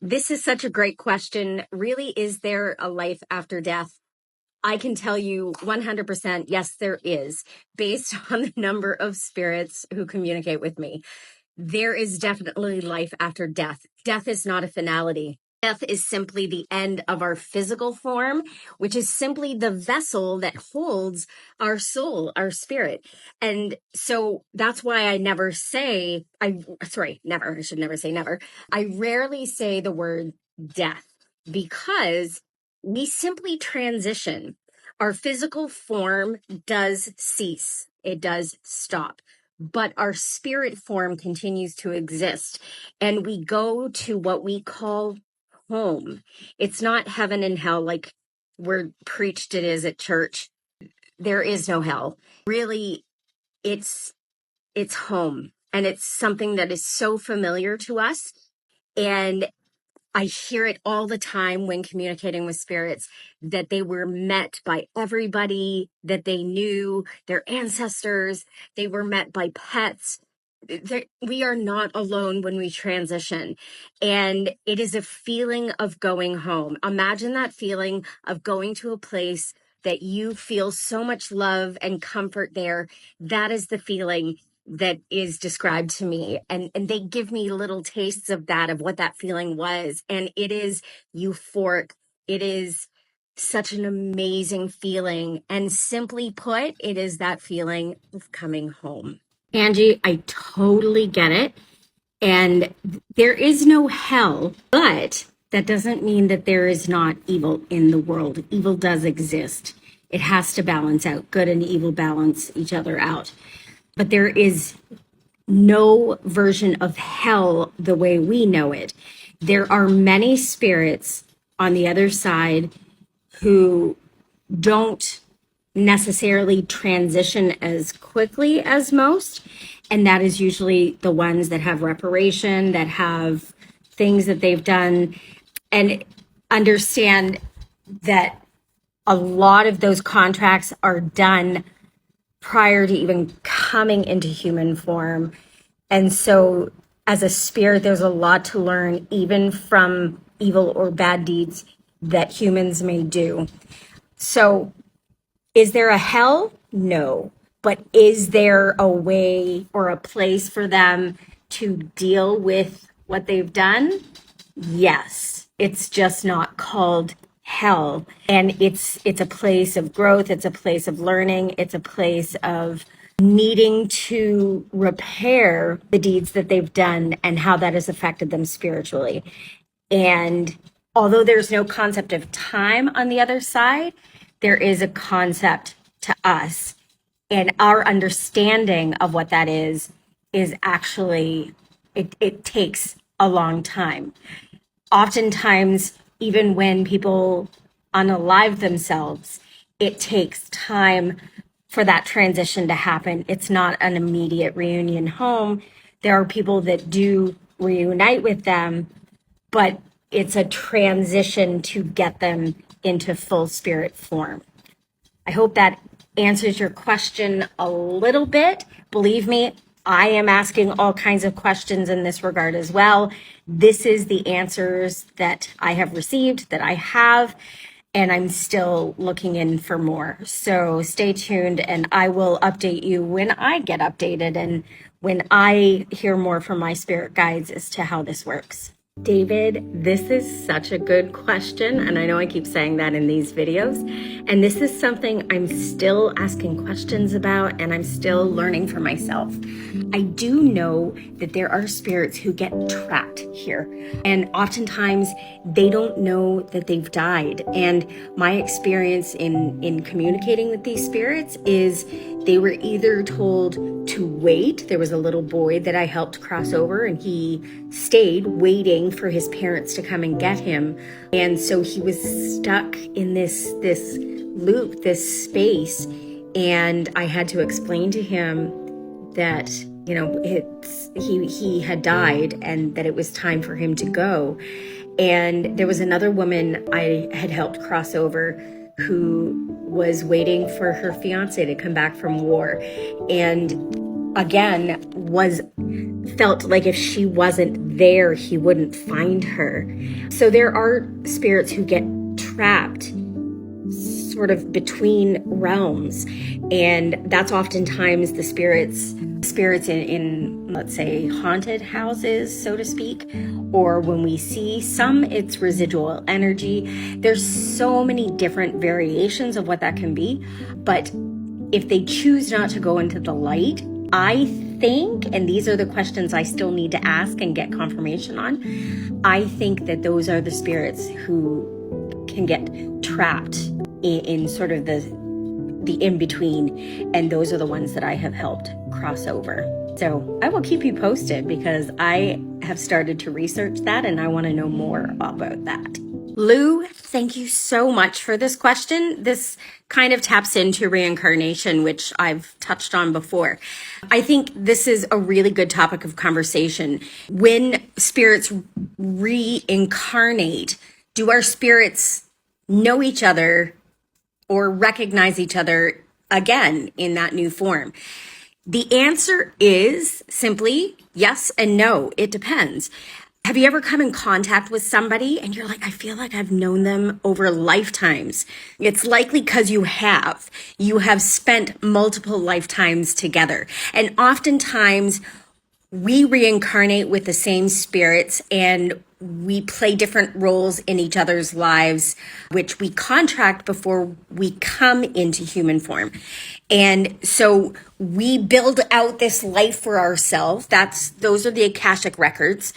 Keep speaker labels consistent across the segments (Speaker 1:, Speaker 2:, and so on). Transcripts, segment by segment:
Speaker 1: This is such a great question. Really, is there a life after death? I can tell you 100% yes, there is, based on the number of spirits who communicate with me. There is definitely life after death. Death is not a finality. Death is simply the end of our physical form, which is simply the vessel that holds our soul, our spirit. And so that's why I never say, never, I should never say never. I rarely say the word death because we simply transition. Our physical form does cease, it does stop, but our spirit form continues to exist. And we go to what we call home. It's not heaven and hell like we're preached it is at church. There is no hell. Really, it's home. And it's something that is so familiar to us. And I hear it all the time when communicating with spirits that they were met by everybody that they knew, their ancestors, they were met by pets. We are not alone when we transition. And it is a feeling of going home. Imagine that feeling of going to a place that you feel so much love and comfort there. That is the feeling that is described to me. And they give me little tastes of that, of what that feeling was. And it is euphoric. It is such an amazing feeling. And simply put, it is that feeling of coming home. Angie, I totally get it. And there is no hell, but that doesn't mean that there is not evil in the world. Evil does exist. It has to balance out. Good and evil balance each other out. But there is no version of hell the way we know it. There are many spirits on the other side who don't necessarily transition as quickly as most. And that is usually the ones that have reparation, that have things that they've done, and understand that a lot of those contracts are done prior to even coming into human form. And so as a spirit, there's a lot to learn, even from evil or bad deeds that humans may do. So is there a hell? No. But is there a way or a place for them to deal with what they've done? Yes. It's just not called hell. And it's a place of growth. It's a place of learning. It's a place of needing to repair the deeds that they've done and how that has affected them spiritually. And although there's no concept of time on the other side, there is a concept to us. And our understanding of what that is actually, it takes a long time. Oftentimes, even when people unalive themselves, it takes time for that transition to happen. It's not an immediate reunion home. There are people that do reunite with them, but it's a transition to get them into full spirit form. I hope that answers your question a little bit. Believe me, I am asking all kinds of questions in this regard as well. This is the answers that I have received, that I have, and I'm still looking in for more. So stay tuned, and I will update you when I get updated and when I hear more from my spirit guides as to how this works. David, this is such a good question, and I know I keep saying that in these videos, and this is something I'm still asking questions about, and I'm still learning for myself. I do know that there are spirits who get trapped here, and oftentimes they don't know that they've died. And my experience in communicating with these spirits is they were either told to wait. There was a little boy that I helped cross over, and he stayed waiting for his parents to come and get him. And so he was stuck in this loop, this space. And I had to explain to him that, you know, he had died and that it was time for him to go. And there was another woman I had helped cross over who was waiting for her fiance to come back from war. And again, felt like if she wasn't there, he wouldn't find her. So there are spirits who get trapped sort of between realms, and that's oftentimes the spirits in let's say haunted houses, so to speak, or when we see some, it's residual energy. There's so many different variations of what that can be, but if they choose not to go into the light, I think, and these are the questions I still need to ask and get confirmation on, I think that those are the spirits who can get trapped in sort of the in-between, and those are the ones that I have helped cross over. So I will keep you posted because I have started to research that and I want to know more about that. Lou, thank you so much for this question. This kind of taps into reincarnation, which I've touched on before. I think this is a really good topic of conversation. When spirits reincarnate, do our spirits know each other or recognize each other again in that new form? The answer is simply yes and no. It depends. Have you ever come in contact with somebody and you're like, I feel like I've known them over lifetimes? It's likely because you have. You have spent multiple lifetimes together. And oftentimes we reincarnate with the same spirits and we play different roles in each other's lives, which we contract before we come into human form. And so we build out this life for ourselves. Those are the Akashic records.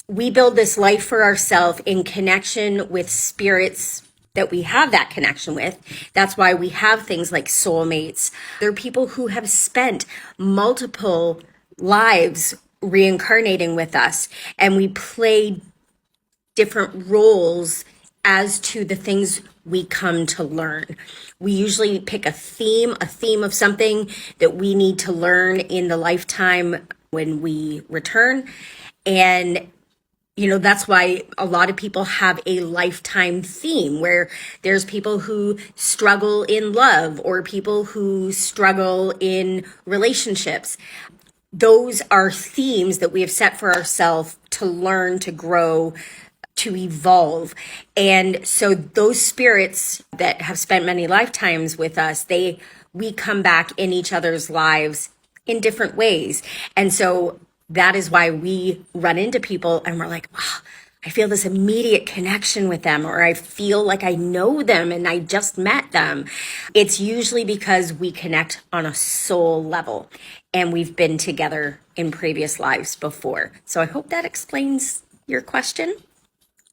Speaker 1: We build this life for ourselves in connection with spirits that we have that connection with. That's why we have things like soulmates. There are people who have spent multiple lives reincarnating with us, and we play different roles as to the things we come to learn. We usually pick a theme of something that we need to learn in the lifetime when we return. And that's why a lot of people have a lifetime theme where there's people who struggle in love or people who struggle in relationships. Those are themes that we have set for ourselves to learn, to grow, to evolve. And so those spirits that have spent many lifetimes with us, we come back in each other's lives in different ways. And so that is why we run into people and we're like, wow, I feel this immediate connection with them, or I feel like I know them and I just met them. It's usually because we connect on a soul level and we've been together in previous lives before. So I hope that explains your question.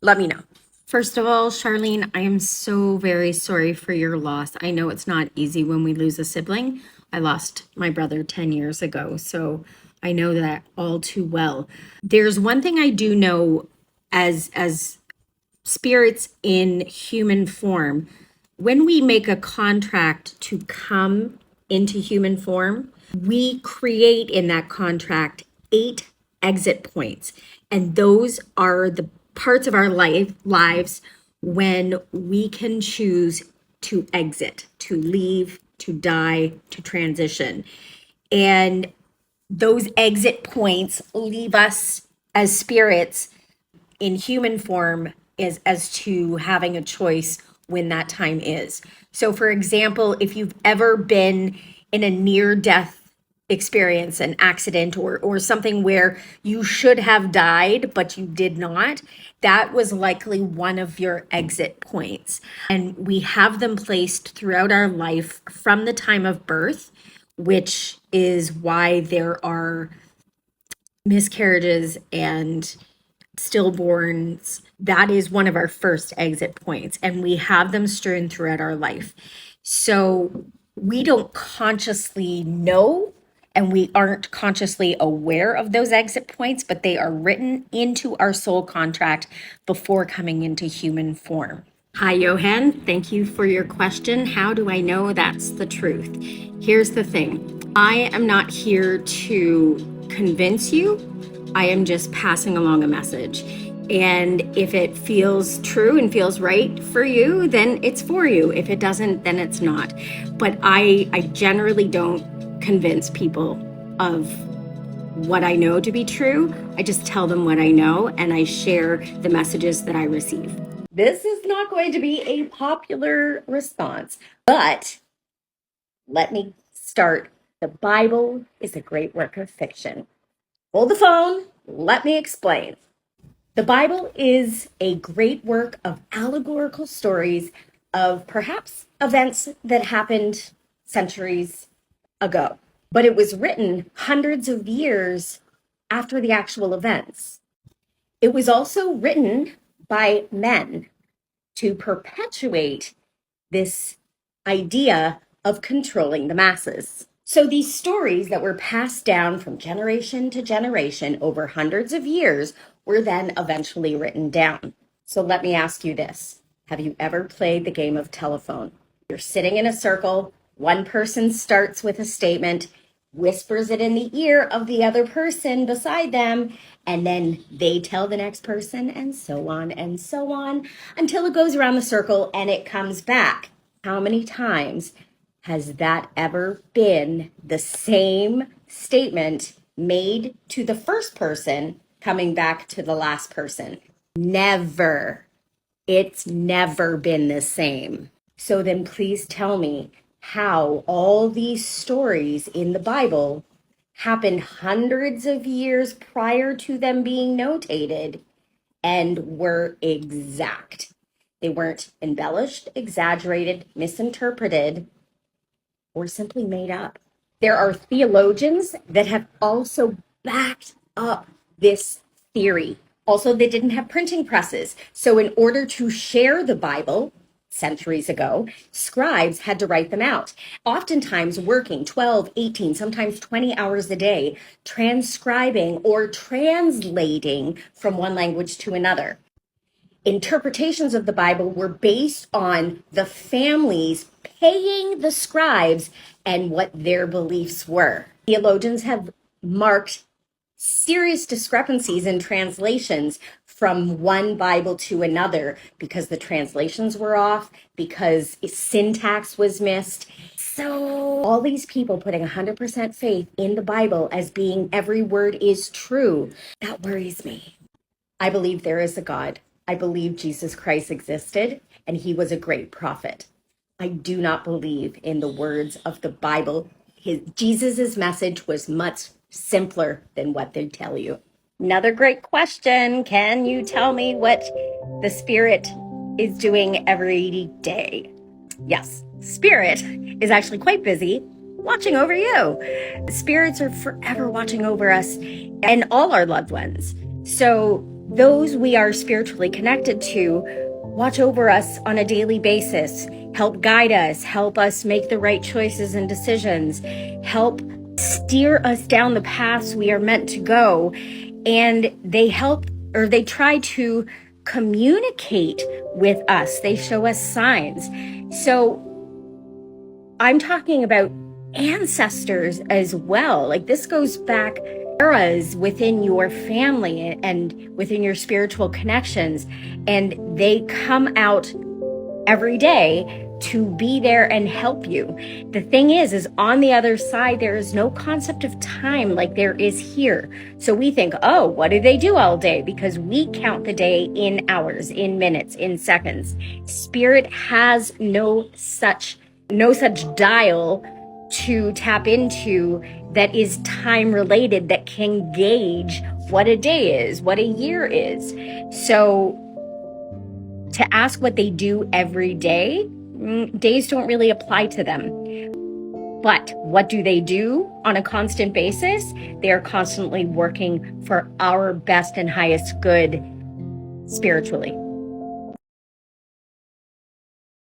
Speaker 1: Let me know. First of all, Charlene, I am so very sorry for your loss. I know it's not easy when we lose a sibling. I lost my brother 10 years ago, so I know that all too well. There's one thing I do know as spirits in human form. When we make a contract to come into human form, we create in that contract 8 exit points. And those are the parts of our lives when we can choose to exit, to leave, to die, to transition. And those exit points leave us as spirits in human form as to having a choice when that time is. So for example, if you've ever been in a near-death experience, an accident or something where you should have died, but you did not, that was likely one of your exit points. And we have them placed throughout our life from the time of birth, which is why there are miscarriages and stillborns. That is one of our first exit points, and we have them strewn throughout our life. So we don't consciously know, and we aren't consciously aware of those exit points, but they are written into our soul contract before coming into human form. Hi, Johan. Thank you for your question. How do I know that's the truth? Here's the thing. I am not here to convince you. I am just passing along a message. And if it feels true and feels right for you, then it's for you. If it doesn't, then it's not. But I generally don't convince people of what I know to be true. I just tell them what I know and I share the messages that I receive. This is not going to be a popular response, but let me start. The Bible is a great work of fiction. Hold the phone. Let me explain. The Bible is a great work of allegorical stories of perhaps events that happened centuries ago, but it was written hundreds of years after the actual events. It was also written by men to perpetuate this idea of controlling the masses. So these stories that were passed down from generation to generation over hundreds of years were then eventually written down. So let me ask you this. Have you ever played the game of telephone? You're sitting in a circle. One person starts with a statement, whispers it in the ear of the other person beside them, and then they tell the next person, and so on until it goes around the circle and it comes back. How many times has that ever been the same statement made to the first person coming back to the last person? Never. It's never been the same. So then please tell me how all these stories in the Bible happened hundreds of years prior to them being notated and were exact. They weren't embellished, exaggerated, misinterpreted, or simply made up. There are theologians that have also backed up this theory. Also, they didn't have printing presses. So in order to share the Bible centuries ago, scribes had to write them out, oftentimes working 12, 18, sometimes 20 hours a day, transcribing or translating from one language to another. Interpretations of the Bible were based on the families paying the scribes and what their beliefs were. Theologians have marked serious discrepancies in translations from one Bible to another because the translations were off, because syntax was missed. So all these people putting 100% faith in the Bible as being every word is true, that worries me. I believe there is a God. I believe Jesus Christ existed and he was a great prophet. I do not believe in the words of the Bible. Jesus's message was much simpler than what they tell you. Another great question. Can you tell me what the Spirit is doing every day? Yes, Spirit is actually quite busy watching over you. Spirits are forever watching over us and all our loved ones. So those we are spiritually connected to watch over us on a daily basis, help guide us, help us make the right choices and decisions, help steer us down the paths we are meant to go. And they help, or they try to communicate with us. They show us signs. So I'm talking about ancestors as well. Like this goes back eras within your family and within your spiritual connections, and they come out every day to be there and help you. The thing is on the other side, there is no concept of time like there is here. So we think, oh, what do they do all day? Because we count the day in hours, in minutes, in seconds. Spirit has no such dial to tap into that is time related, that can gauge what a day is, what a year is. So to ask what they do every day, days don't really apply to them. But what do they do on a constant basis? They are constantly working for our best and highest good spiritually.